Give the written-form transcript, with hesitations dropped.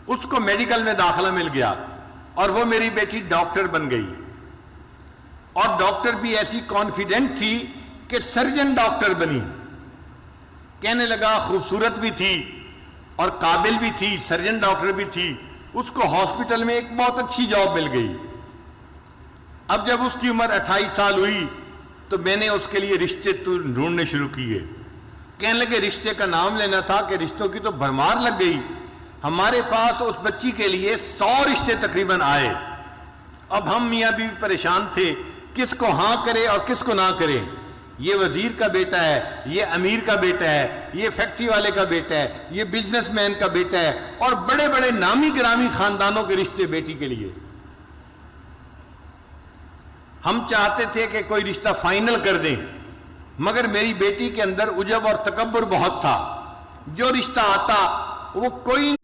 اس کو میڈیکل میں داخلہ مل گیا اور وہ میری بیٹی ڈاکٹر بن گئی، اور ڈاکٹر بھی ایسی کانفیڈنٹ تھی کہ سرجن ڈاکٹر بنی۔ کہنے لگا خوبصورت بھی تھی اور قابل بھی تھی، سرجن ڈاکٹر بھی تھی، اس کو ہاسپٹل میں ایک بہت اچھی جاب مل گئی۔ اب جب اس کی عمر 28 سال ہوئی تو میں نے اس کے لیے رشتے ڈھونڈنے شروع کیے۔ کہنے لگے رشتے کا نام لینا تھا کہ رشتوں کی تو بھرمار لگ گئی، ہمارے پاس اس بچی کے لیے 100 رشتے تقریباً آئے۔ اب ہم میاں بیوی پریشان تھے، کس کو ہاں کرے اور کس کو نہ کرے۔ یہ وزیر کا بیٹا ہے، یہ امیر کا بیٹا ہے، یہ فیکٹری والے کا بیٹا ہے، یہ بزنس مین کا بیٹا ہے، اور بڑے بڑے نامی گرامی خاندانوں کے رشتے بیٹی کے لیے۔ ہم چاہتے تھے کہ کوئی رشتہ فائنل کر دیں، مگر میری بیٹی کے اندر عجب اور تکبر بہت تھا۔ جو رشتہ آتا وہ کوئی